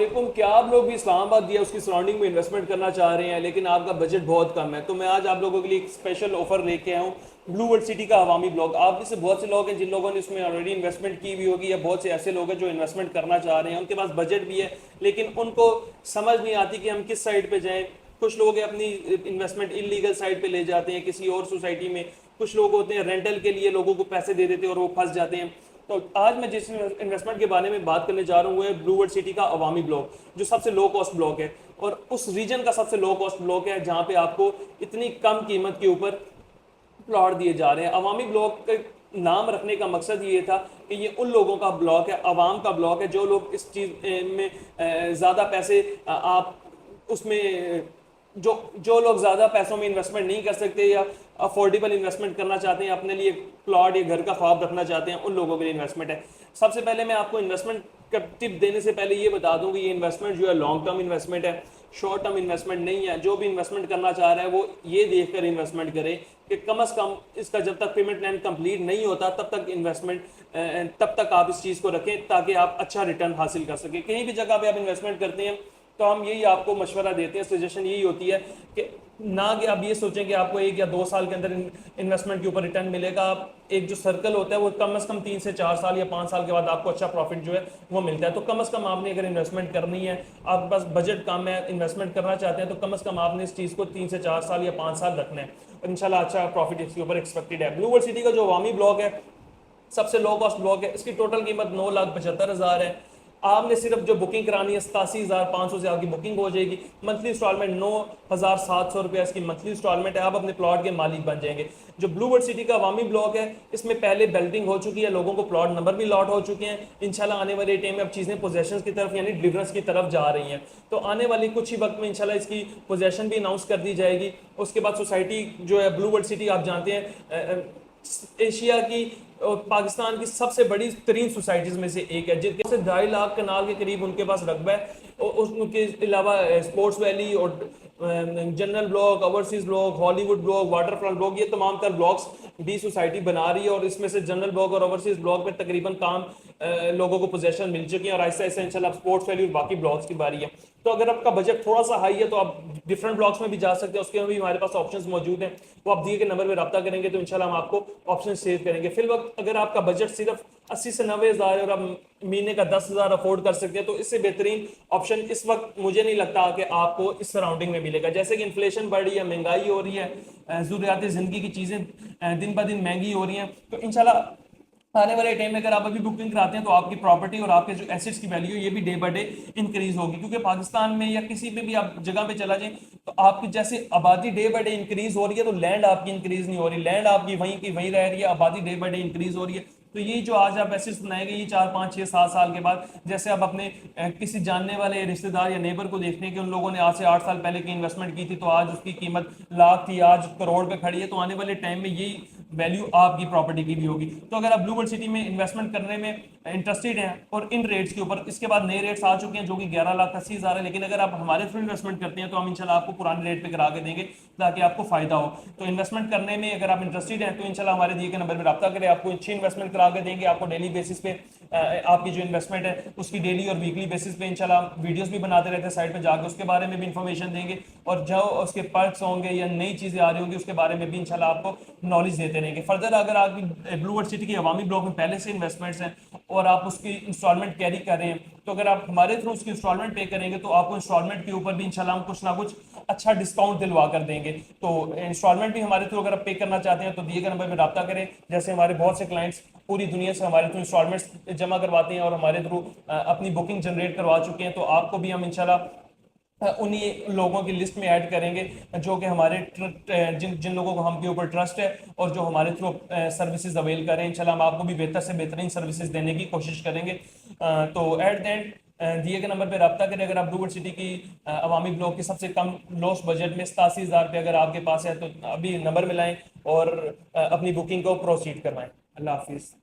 वालेकुम। क्या आप लोग भी इस्लामाबाद या उसकी सराउंडिंग में इन्वेस्टमेंट करना चाह रहे हैं लेकिन आपका बजट बहुत कम है? तो मैं आज आप लोगों के लिए एक स्पेशल ऑफर लेके आया हूँ, ब्लू वर्ल्ड सिटी का अवामी ब्लॉक। आप में से बहुत से लोग हैं जिन लोगों ने इसमें ऑलरेडी इन्वेस्टमेंट की हुई होगी, या बहुत से ऐसे लोग हैं जो इन्वेस्टमेंट करना चाह रहे हैं, उनके पास बजट भी है लेकिन उनको समझ नहीं आती कि हम किस साइड पे जाएं। कुछ लोग अपनी इन्वेस्टमेंट इलीगल साइड पे ले जाते हैं किसी और सोसाइटी में। कुछ लोग होते हैं रेंटल के लिए लोगों को पैसे दे देते हैं और वो फंस जाते हैं। तो आज मैं जिस इन्वेस्टमेंट के बारे में बात करने जा रहा हूँ वो है ब्लू वर्ल्ड सिटी का अवामी ब्लॉक, जो सबसे लो कॉस्ट ब्लॉक है और उस रीजन का सबसे लो कॉस्ट ब्लॉक है जहाँ पे आपको इतनी कम कीमत के ऊपर प्लॉट दिए जा रहे हैं। अवामी ब्लॉक का नाम रखने का मकसद ये था कि ये उन लोगों का ब्लॉक है, अवाम का ब्लॉक है, जो लोग इस चीज़ में ज़्यादा पैसे आप उसमें जो जो लोग ज़्यादा पैसों में इन्वेस्टमेंट नहीं कर सकते या अफोर्डेबल इन्वेस्टमेंट करना चाहते हैं, अपने लिए प्लॉट या घर का ख्वाब रखना चाहते हैं, उन लोगों के लिए इन्वेस्टमेंट है। सबसे पहले मैं आपको इन्वेस्टमेंट का टिप देने से पहले ये बता दूं कि ये इन्वेस्टमेंट जो है लॉन्ग टर्म इन्वेस्टमेंट है, शॉर्ट टर्म इन्वेस्टमेंट नहीं है। जो भी इन्वेस्टमेंट करना चाह रहा है वो ये देखकर इन्वेस्टमेंट करे कि कम से कम इसका जब तक पेमेंट प्लान कंप्लीट नहीं होता तब तक इन्वेस्टमेंट, तब तक आप इस चीज़ को रखें ताकि आप अच्छा रिटर्न हासिल कर सकें। कहीं भी जगह पे आप इन्वेस्टमेंट करते हैं तो हम यही आपको मशवरा देते हैं, सजेशन यही होती है कि ना कि आप ये सोचें कि आपको 1 या 2 साल के अंदर इन्वेस्टमेंट के ऊपर रिटर्न मिलेगा। आप एक जो सर्कल होता है वो कम से कम 3 से 4 साल या 5 साल के बाद आपको अच्छा प्रॉफिट जो है वो मिलता है। तो कम से कम आपने अगर इन्वेस्टमेंट करनी है, आपके पास बजट कम है, इन्वेस्टमेंट करना चाहते हैं, तो कम से कम आपने इस चीज़ को 3 से 4 साल या 5 साल रखना है और इंशाल्लाह अच्छा प्रॉफिट इसके ऊपर एक्सपेक्टेड है। ब्लू वर्ल्ड सिटी का जो अवामी ब्लॉक है सबसे लो कॉस्ट ब्लॉक है, इसकी टोटल कीमत 9,75,000 है। आपने सिर्फ जो बुकिंग करानी है 87,500 से आपकी बुकिंग हो जाएगी। मंथली इंस्टॉलमेंट 9,700 रुपया इसकी मंथली इंस्टॉलमेंट है। आप अपने प्लॉट के मालिक बन जाएंगे। जो ब्लू वर्ल्ड सिटी का अवामी ब्लॉक है इसमें पहले बिल्डिंग हो चुकी है, लोगों को प्लॉट नंबर भी लॉट हो चुके हैं। इंशाल्लाह आने वाले टाइम में अब चीज़ें पोजेशन की तरफ यानी डिलीवरेंस की तरफ जा रही हैं। तो आने वाली कुछ ही वक्त में इंशाल्लाह इसकी पोजेशन भी अनाउंस कर दी जाएगी। उसके बाद सोसाइटी जो है ब्लू वर्ल्ड सिटी, आप जानते हैं एशिया की और पाकिस्तान की सबसे बड़ी तरीन सोसाइटीज़ में से एक है, जिनके से 2.5 लाख कनाल के करीब उनके पास रकबा है। और उनके अलावा स्पोर्ट्स वैली और general block, overseas block, Hollywood block, waterfront block, ये तमाम तर ब्लॉक्स डी सोसाइटी बना रही है। और इसमें से जनरल ब्लॉक और ओवरसीज ब्लॉक में तकरीबन काम लोगों को पोजेशन मिल चुकी है और ऐसा ऐसा इंशाल्लाह स्पोर्ट्स वैली और बाकी ब्लॉक्स की बारी है। तो अगर आपका बजट थोड़ा सा हाई है तो आप डिफरेंट ब्लॉक्स में भी जा सकते हैं, उसके में भी हमारे पास ऑप्शंस मौजूद हैं। वो आप दिए के नंबर में रब्ता करेंगे तो इंशाल्लाह हम आपको ऑप्शन शेयर करेंगे। फिर वक्त अगर आपका बजट सिर्फ 80 से 90 हज़ार है और आप महीने का 10,000 अफोर्ड कर सकते हैं तो इससे बेहतरीन ऑप्शन इस वक्त मुझे नहीं लगता कि आपको इस सराउंडिंग में मिलेगा। जैसे कि इन्फ्लेशन बढ़ रही है, महंगाई हो रही है, ज़रूरियात ज़िंदगी की चीज़ें दिन ब दिन महंगी हो रही हैं, तो इंशाल्लाह आने वाले टाइम में अगर आप अभी बुकिंग कराते हैं तो आपकी प्रॉपर्टी और आपके जो एसेट्स की वैल्यू ये भी डे बाय डे इंक्रीज होगी। क्योंकि पाकिस्तान में या किसी पे भी आप जगह पे चला जाए तो आपकी जैसे आबादी डे बाय डे इंक्रीज हो रही है तो लैंड आपकी इंक्रीज नहीं हो रही, लैंड आपकी वहीं की वहीं रह रही है, आबादी डे बाय डे इंक्रीज हो रही है। तो ये जो आज आप एसेट्स बनाएंगे ये 4, 5, 6, 7 साल के बाद, जैसे आप अपने किसी जानने वाले रिश्तेदार या नेबर को देखने के उन लोगों ने आज से 8 साल पहले की इन्वेस्टमेंट की थी तो आज उसकी कीमत लाख थी, आज करोड़ पे खड़ी है। तो आने वाले टाइम में यही वैल्यू आपकी प्रॉपर्टी की भी होगी। तो अगर आप ब्लू वर्ल्ड सिटी में इन्वेस्टमेंट करने में इंटरेस्टेड हैं और इन रेट्स के ऊपर, इसके बाद नए रेट्स आ चुके हैं जो कि 11,80,000 है, लेकिन अगर आप हमारे थ्रू इन्वेस्टमेंट करते हैं तो हम इंशाल्लाह आपको पुराने रेट पे करा के देंगे ताकि आपको फायदा हो। तो इन्वेस्टमेंट करने में अगर आप इंटरेस्टेड हैं तो इंशाल्लाह हमारे दिए गए नंबर में रब्ता करें, आपको अच्छी इन्वेस्टमेंट करा के देंगे। आपको डेली बेसिस पे आपकी जो इन्वेस्टमेंट है उसकी डेली और वीकली बेसिस पे इंशाल्लाह वीडियोस भी बनाते रहते हैं, साइट पे जाकर उसके बारे में भी इंफॉर्मेशन देंगे और जो उसके पर्क्स होंगे या नई चीज़ें आ रही होंगी उसके बारे में भी इंशाल्लाह आपको नॉलेज देते रहेंगे। फर्दर अगर आपकी ब्लू वर्ल्ड सिटी की अवामी ब्लॉक में पहले से इन्वेस्टमेंट्स हैं और आप उसकी इंस्टॉलमेंट कैरी कर रहे हैं तो अगर आप हमारे थ्रू उसकी इंस्टॉलमेंट पे करेंगे तो आपको इंस्टॉलमेंट के ऊपर भी इंशाल्लाह हम कुछ ना कुछ अच्छा डिस्काउंट दिलवा कर देंगे। तो इंस्टॉलमेंट भी हमारे थ्रू अगर आप पे करना चाहते हैं तो दिए गए नंबर में रब्ता करें। जैसे हमारे बहुत से क्लाइंट्स पूरी दुनिया से हमारे थ्रू इंस्टॉलमेंट्स जमा करवाते हैं और हमारे थ्रू अपनी बुकिंग जनरेट करवा चुके हैं, तो आपको भी हम इंशाल्लाह उन्हीं लोगों की लिस्ट में ऐड करेंगे जो कि हमारे जिन जिन लोगों को हम के ऊपर ट्रस्ट है और जो हमारे थ्रू सर्विसेज अवेल करें। इंशाल्लाह हम आपको भी बेहतर से बेहतरीन सर्विसेज देने की कोशिश करेंगे। तो एट द एंड दिए गए नंबर पे रब्ता करें। अगर आप ब्लू वर्ल्ड सिटी की अवामी ब्लॉक की सबसे कम लोस्ट बजट में 87,000 रुपये अगर आपके पास है तो अभी नंबर मिलाएं और अपनी बुकिंग को प्रोसीड करवाएं। अल्लाह हाफिज़।